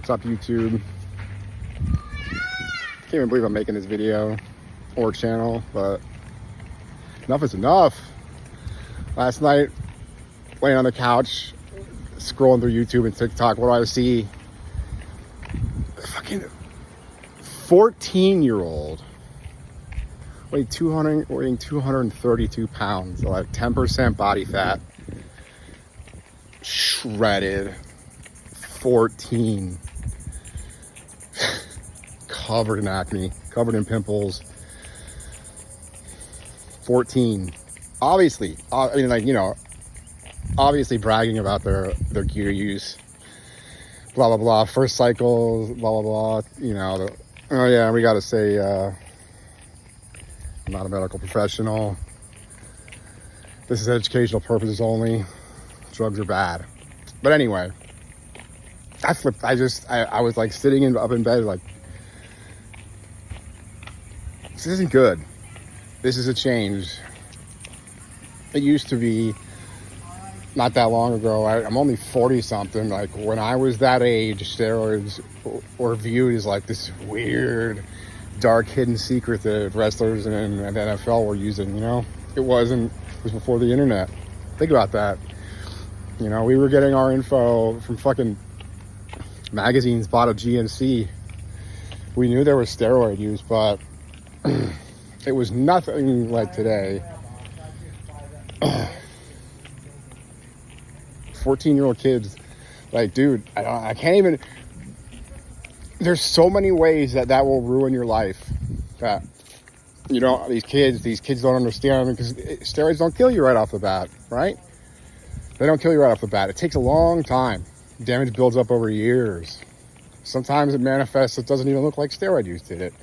What's up, YouTube? Can't even believe I'm making this video or channel, but enough is enough. Last night, laying on the couch, scrolling through YouTube and TikTok, what do I see? Fucking 14-year-old weighing 232 pounds, like 10% body fat, shredded, 14, covered in acne, covered in pimples, 14. Obviously, I mean, like, you know, obviously bragging about their gear use, blah, blah, blah, first cycles, blah, blah, blah, you know, oh yeah, we gotta say, I'm not a medical professional. This is educational purposes only. Drugs are bad. But anyway, I flipped. I was like sitting up in bed like, this isn't good. This is a change. It used to be not that long ago. I'm only 40 something. Like when I was that age, steroids were viewed as like this weird, dark hidden secret that wrestlers and the NFL were using, you know? It wasn't. It was before the internet. Think about that. You know, we were getting our info from fucking magazines bought of GNC. We knew there was steroid use, but it was nothing like today. 14-year-old kids, like, dude, I can't even. There's so many ways that will ruin your life. That, you know, these kids don't understand, because steroids don't kill you right off the bat, right? They don't kill you right off the bat. It takes a long time. Damage builds up over years. Sometimes it manifests. It doesn't even look like steroid use did it.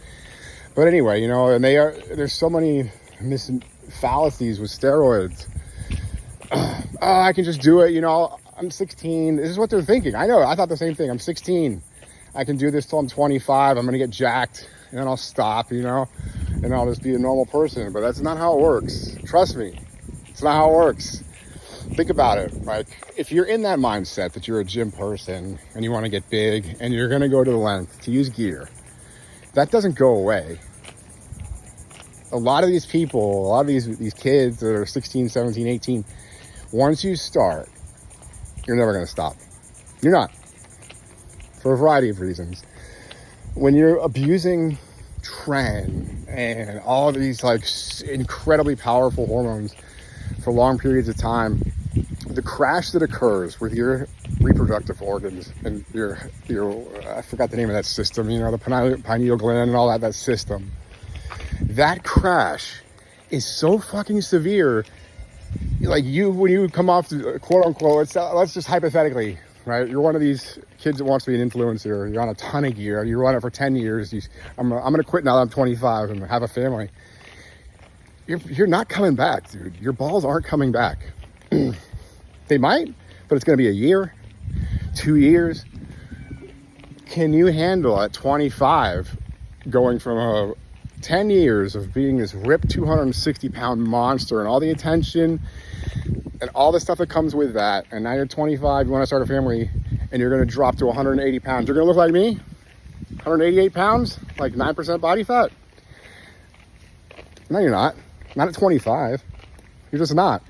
But anyway, you know, and there's so many fallacies with steroids. Oh, I can just do it. You know, I'm 16. This is what they're thinking. I know. I thought the same thing. I'm 16. I can do this till I'm 25. I'm going to get jacked and then I'll stop, you know, and I'll just be a normal person. But that's not how it works. Trust me. It's not how it works. Think about it. Like, if you're in that mindset that you're a gym person and you want to get big and you're going to go to the length to use gear, that doesn't go away. A lot of these people, a lot of these kids that are 16, 17, 18, once you start, you're never going to stop. You're not. For a variety of reasons. When you're abusing tren and all of these like incredibly powerful hormones for long periods of time, the crash that occurs with your reproductive organs and your I forgot the name of that system, you know, the pineal gland and all that system, that crash is so fucking severe. Like, when you come off, quote unquote, let's just hypothetically, right? You're one of these kids that wants to be an influencer. You're on a ton of gear. You run it for 10 years. I'm going to quit now that I'm 25 and have a family. You're not coming back, dude. Your balls aren't coming back. They might, but it's going to be a year, 2 years. Can you handle at 25 going from 10 years of being this ripped 260-pound monster and all the attention and all the stuff that comes with that, and now you're 25, you want to start a family, and you're going to drop to 180 pounds. You're going to look like me? 188 pounds? Like 9% body fat? No, you're not. Not at 25. You're just not.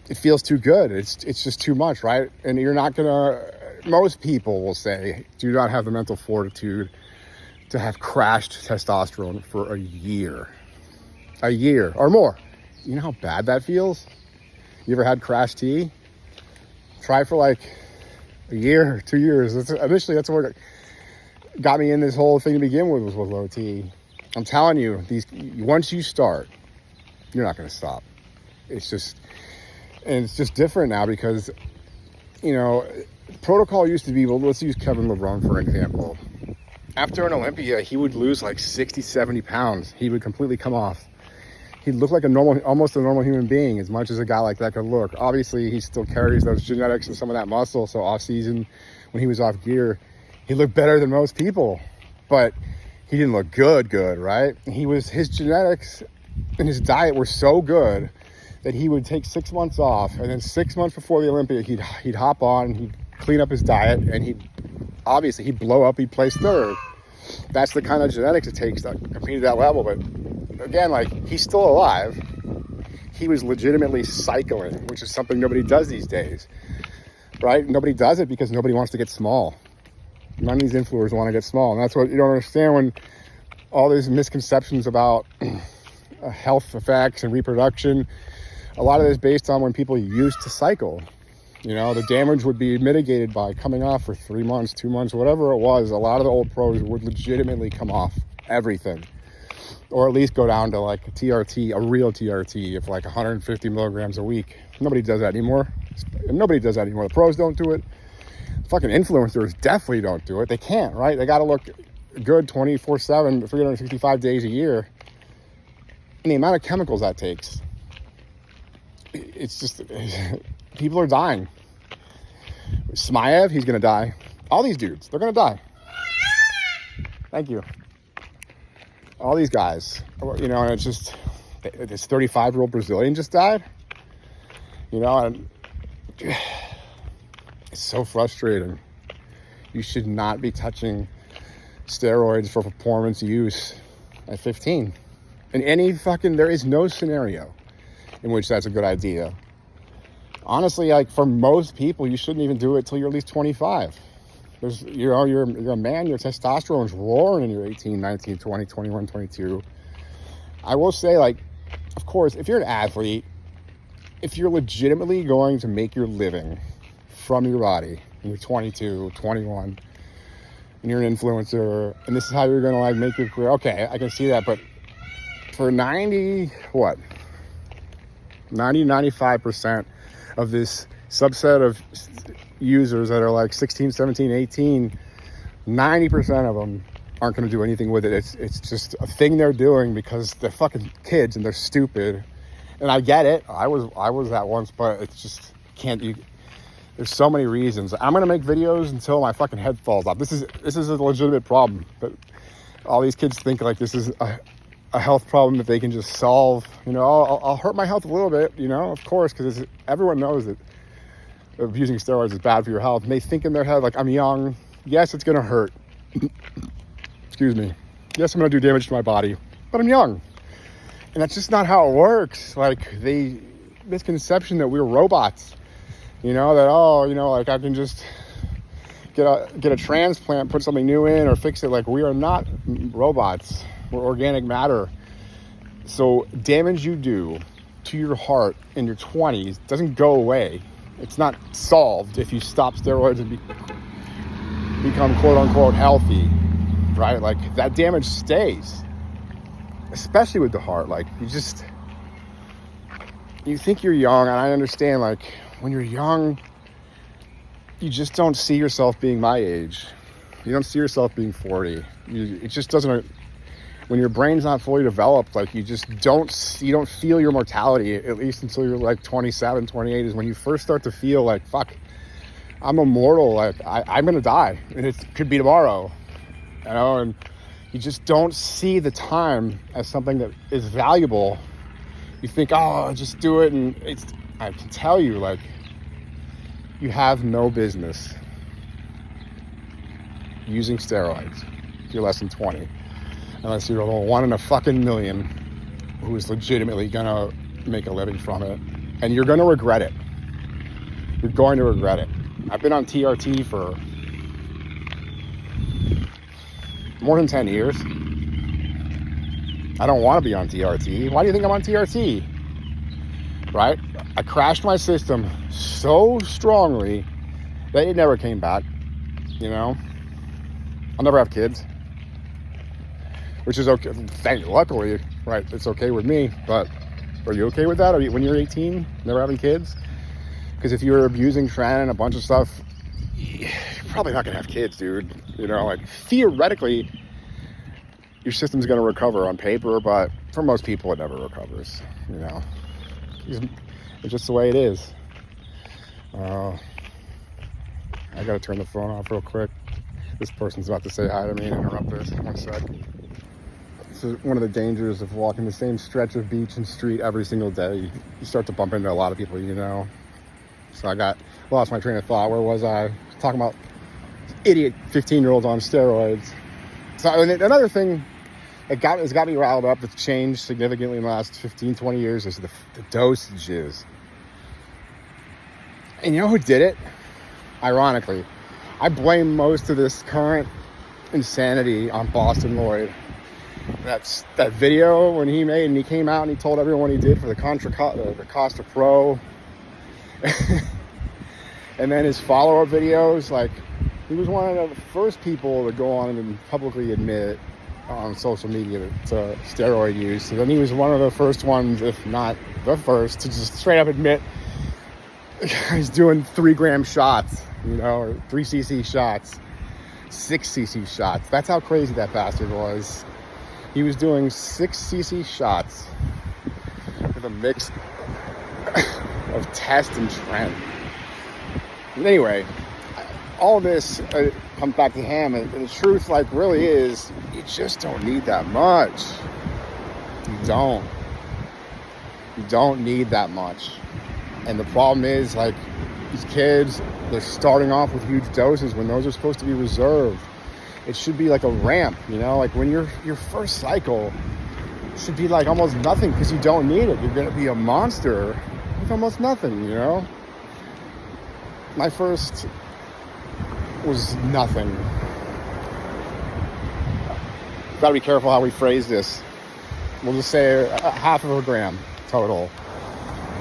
It feels too good. It's just too much, right? And you're not going to, most people will say, do not have the mental fortitude to have crashed testosterone for a year or more. You know how bad that feels? You ever had crash T? Try for like a year, 2 years. Initially, that's what got me in this whole thing to begin with, was low T. I'm telling you, once you start, you're not going to stop. It's just different now because, you know, protocol used to be, well, let's use Kevin LeBron for example. After an Olympia, he would lose like 60, 70 pounds. He would completely come off. He'd look like almost a normal human being, as much as a guy like that could look. Obviously, he still carries those genetics and some of that muscle. So off season, when he was off gear, he looked better than most people, but he didn't look good, right? His genetics and his diet were so good that he would take 6 months off, and then 6 months before the Olympia, he'd hop on, he'd clean up his diet, and he'd blow up, he'd place third. That's the kind of genetics it takes to compete at that level. But again, like, he's still alive. He was legitimately cycling, which is something nobody does these days, right? Nobody does it because nobody wants to get small. None of these influencers want to get small. And that's what you don't understand when all these misconceptions about health effects and reproduction, a lot of it is based on when people used to cycle. You know, the damage would be mitigated by coming off for 3 months, 2 months, whatever it was. A lot of the old pros would legitimately come off everything, or at least go down to like a TRT, a real TRT of like 150 milligrams a week. Nobody does that anymore. The pros don't do it. Fucking influencers definitely don't do it. They can't, right? They got to look good 24/7, 365 days a year. And the amount of chemicals that takes, it's just, people are dying. Smaev, he's going to die. All these dudes, they're going to die. Thank you. All these guys, you know, and it's just, this 35-year-old Brazilian just died. You know, and it's so frustrating. You should not be touching steroids for performance use at 15. There is no scenario in which that's a good idea. Honestly, like, for most people, you shouldn't even do it till you're at least 25. You're a man, your testosterone's roaring in your 18, 19, 20, 21, 22. I will say, like, of course, if you're an athlete, if you're legitimately going to make your living from your body, and you're 22, 21, and you're an influencer, and this is how you're going to, like, make your career, okay, I can see that. But for 95% of this subset of users that are like 16, 17, 18, 90% of them aren't going to do anything with it. It's just a thing they're doing because they're fucking kids and they're stupid. And I get it. I was that once, but it's just there's so many reasons. I'm going to make videos until my fucking head falls off. This is a legitimate problem, but all these kids think like this is a health problem that they can just solve. You know, I'll hurt my health a little bit, you know, of course, because everyone knows that abusing steroids is bad for your health. And they think in their head, like, I'm young. Yes, it's going to hurt. Excuse me. Yes, I'm going to do damage to my body, but I'm young. And that's just not how it works. Like, misconception that we're robots, you know, that, oh, you know, like, I can just get a transplant, put something new in, or fix it. Like, we are not robots. We're organic matter. So damage you do to your heart in your 20s doesn't go away. It's not solved if you stop steroids and become quote unquote healthy, right? Like, that damage stays, especially with the heart. Like, you think you're young, and I understand, like, when you're young, you just don't see yourself being my age. You don't see yourself being 40. It just doesn't. When your brain's not fully developed, like, you don't feel your mortality, at least until you're like 27, 28 is when you first start to feel like, fuck, I'm immortal. Like, I'm going to die, and it could be tomorrow, you know, and you just don't see the time as something that is valuable. You think, oh, just do it. And I can tell you, like, you have no business using steroids if you're less than 20. Unless you're the one in a fucking million who is legitimately gonna make a living from it. And you're gonna regret it. You're going to regret it. I've been on TRT for more than 10 years. I don't want to be on TRT. Why do you think I'm on TRT? Right? I crashed my system so strongly that it never came back. You know? I'll never have kids. Which is okay. Luckily, right? It's okay with me. But are you okay with that? When you're 18, never having kids? Because if you're abusing tren and a bunch of stuff, you're probably not gonna have kids, dude. You know, like, theoretically, your system's gonna recover on paper, but for most people, it never recovers. You know, it's just the way it is. I gotta turn the phone off real quick. This person's about to say hi to me and interrupt this. 1 sec. This is one of the dangers of walking the same stretch of beach and street every single day. You start to bump into a lot of people, you know. So I lost my train of thought. Where was I? talking about idiot 15-year-olds on steroids. So another thing that has got me riled up, that's changed significantly in the last 15, 20 years, is the dosages. And you know who did it? Ironically, I blame most of this current insanity on Boston Lloyd. That video when he made, and he came out and he told everyone he did for the Costa Pro. And then his follow-up videos, like, he was one of the first people to go on and publicly admit on social media to steroid use. So then he was one of the first ones, if not the first, to just straight up admit he's doing 3-gram shots, you know, or 3cc shots, 6cc shots. That's how crazy that bastard was. He was doing 6cc shots with a mix of test and tren. But anyway, all this comes back to him, and the truth, like, really is, you just don't need that much. You don't need that much. And the problem is, like, these kids, they're starting off with huge doses when those are supposed to be reserved. It should be like a ramp, you know, like when your first cycle should be like almost nothing, because you don't need it. You're going to be a monster with almost nothing, you know. My first was nothing. Got to be careful how we phrase this. We'll just say a half of a gram total.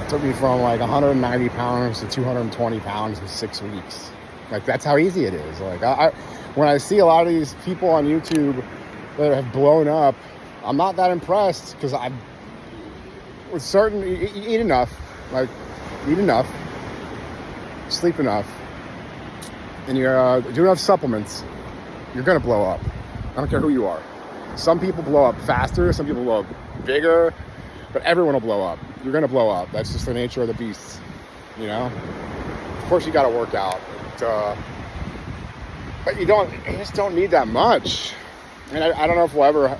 It took me from like 190 pounds to 220 pounds in 6 weeks. Like, that's how easy it is. Like, when I see a lot of these people on YouTube that have blown up, I'm not that impressed, because I with certain, you eat enough, like, eat enough, sleep enough, and you do enough supplements, you're gonna blow up. I don't care who you are. Some people blow up faster, some people blow up bigger, but everyone will blow up. You're gonna blow up. That's just the nature of the beast, you know? Of course you gotta work out, but you just don't need that much. And I don't know if we'll ever,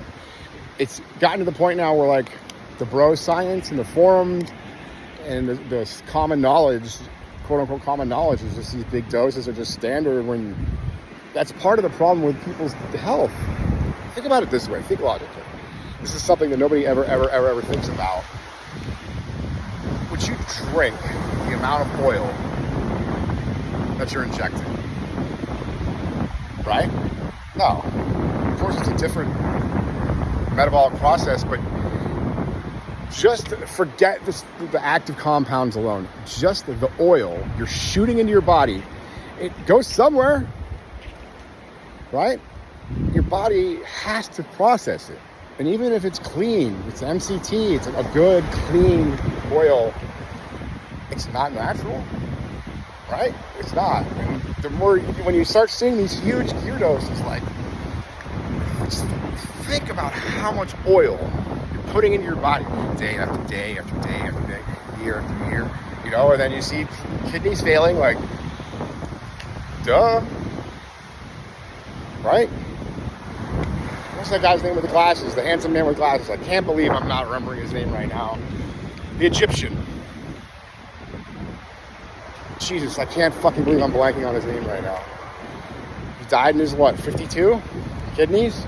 it's gotten to the point now where, like, the bro science and the forums and the common knowledge, quote unquote common knowledge, is just these big doses are just standard, when that's part of the problem with people's health. Think about it this way, think logically. This is something that nobody ever thinks about. Would you drink the amount of oil that you're injecting? Right? No. Of course, it's a different metabolic process, but just forget the active compounds alone. Just the oil you're shooting into your body, it goes somewhere, right? Your body has to process it. And even if it's clean, it's MCT, it's a good, clean oil, it's not natural, right? It's not. And the more, when you start seeing these huge gear doses, like, just think about how much oil you're putting into your body day after day after day after day, year after year, you know, and then you see kidneys failing, like, duh, right? What's that guy's name with the glasses? The handsome man with glasses. I can't believe I'm not remembering his name right now. The Egyptian. Jesus, I can't fucking believe I'm blanking on his name right now. He died in his, 52? Kidneys?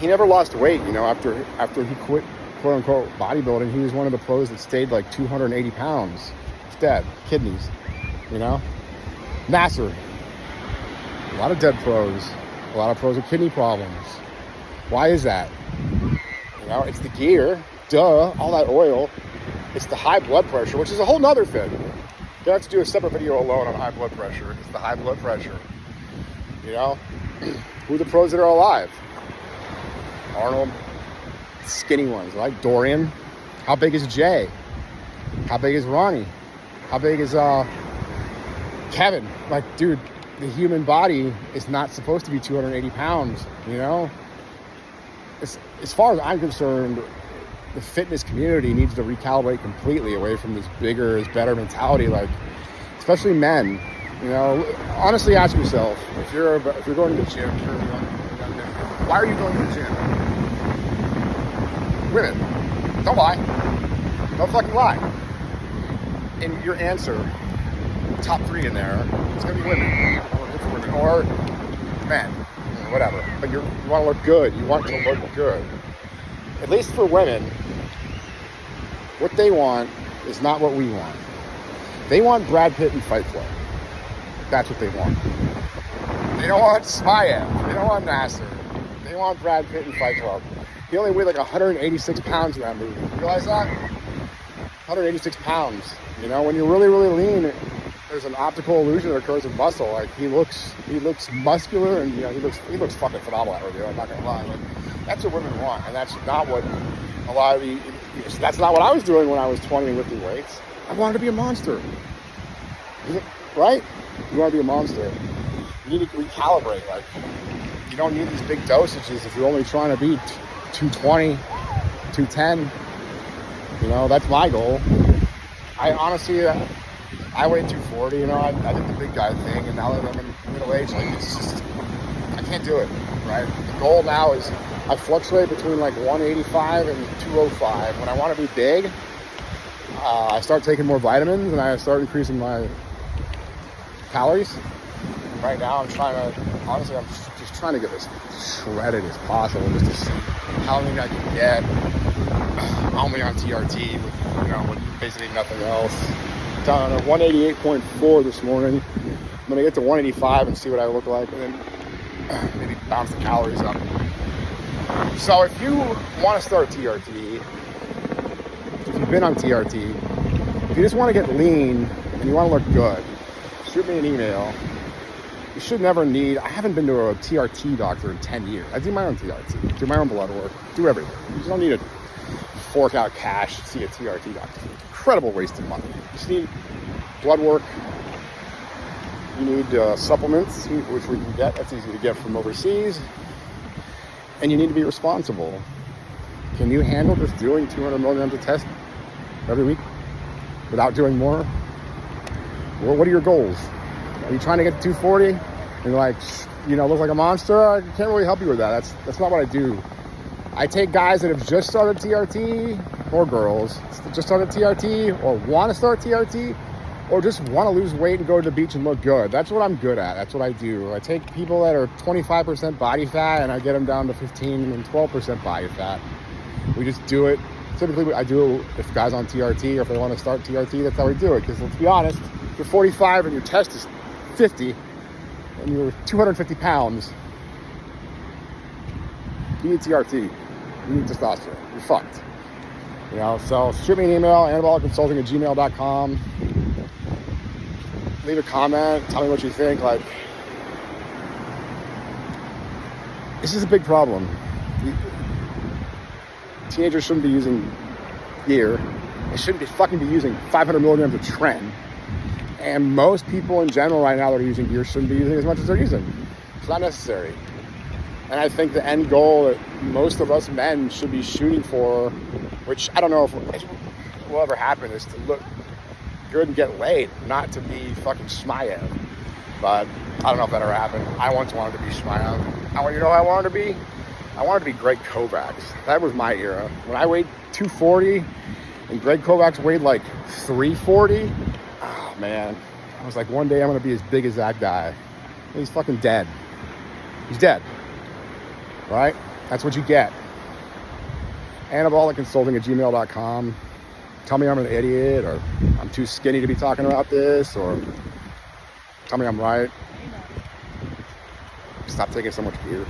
He never lost weight, you know, after he quit, quote unquote, bodybuilding. He was one of the pros that stayed like 280 pounds. He's dead. Kidneys, you know? Nasser. A lot of dead pros. A lot of pros with kidney problems. Why is that? You know, it's the gear, duh, all that oil. It's the high blood pressure, which is a whole nother thing. You have to do a separate video alone on high blood pressure. It's the high blood pressure. You know? Who are the pros that are alive? Arnold, skinny ones, right? Dorian. How big is Jay? How big is Ronnie? How big is Kevin? Like, dude, the human body is not supposed to be 280 pounds, you know? As far as I'm concerned, the fitness community needs to recalibrate completely away from this bigger is better mentality, like, especially men, you know? Honestly, ask yourself, if you're going to the gym, why are you going to the gym? Women, don't lie. Don't fucking lie. And your answer, top 3 in there, It's going to be women. Or different women. Or men. Whatever. But you want to look good. You want to look good. At least for women, what they want is not what we want. They want Brad Pitt and Fight Club. That's what they want. They don't want Smayev. They don't want Nasser. They want Brad Pitt and Fight Club. He only weighed like 186 pounds in that movie. You realize that? 186 pounds. You know, when you're really, really lean, there's an optical illusion that occurs with muscle. Like he looks muscular, and you know, he looks fucking phenomenal at review. I'm not gonna lie. Like, that's what women want, and that's not what a lot of the. That's not what I was doing when I was 20 and lifting weights. I wanted to be a monster. Right? You want to be a monster. You need to recalibrate. Like, you don't need these big dosages if you're only trying to beat 220, 210. You know, that's my goal. I honestly, I weigh 240. You know, I did the big guy thing, and now that I'm in middle age, like it's just, I can't do it. Right? The goal now is I fluctuate between like 185 and 205. When I want to be big, I start taking more vitamins and I start increasing my calories. Right now, I'm just trying to get as shredded as possible, just to see how many I can get. Only on TRT, with basically nothing else. Down at 188.4 this morning. I'm gonna get to 185 and see what I look like, and then maybe bounce the calories up. So if you want to start TRT, if you've been on TRT, if you just want to get lean and you want to look good, shoot me an email. You should never need, I haven't been to a TRT doctor in 10 years. I do my own TRT, do my own blood work, do everything. You just don't need to fork out cash to see a TRT doctor. Incredible waste of money. You just need blood work. You need supplements, which we can get. That's easy to get from overseas. And you need to be responsible. Can you handle just doing 200 milligrams of test every week without doing more? Well, what are your goals? Are you trying to get to 240 and like, look like a monster? I can't really help you with that. That's not what I do. I take guys that have just started TRT, or girls just started TRT, or want to start TRT, or just want to lose weight and go to the beach and look good. That's what I'm good at. That's what I do. I take people that are 25% body fat and I get them down to 15 and 12% body fat. We just do it. Typically, I do it if guys on TRT or if they want to start TRT, that's how we do it. Because let's be honest, if you're 45 and your test is 50 and you're 250 pounds, you need TRT. You need testosterone. You're fucked. So shoot me an email, anabolicconsulting@gmail.com. Leave a comment. Tell me what you think. Like, this is a big problem. Teenagers shouldn't be using gear. They shouldn't be using 500 milligrams of tren. And most people in general right now that are using gear shouldn't be using as much as they're using. It's not necessary. And I think the end goal that most of us men should be shooting for, which I don't know if will ever happen, is to look good and get laid, not to be fucking Smayev. But I don't know if that ever happened. I once wanted to be Smayev. You know what I wanted to be? I wanted to be Greg Kovacs. That was my era. When I weighed 240 and Greg Kovacs weighed like 340, oh man. I was like, one day I'm going to be as big as that guy. And he's fucking dead. He's dead. Right? That's what you get. Anabolicconsulting@gmail.com. Tell me I'm an idiot, or I'm too skinny to be talking about this, or tell me I'm right. Stop taking so much beer.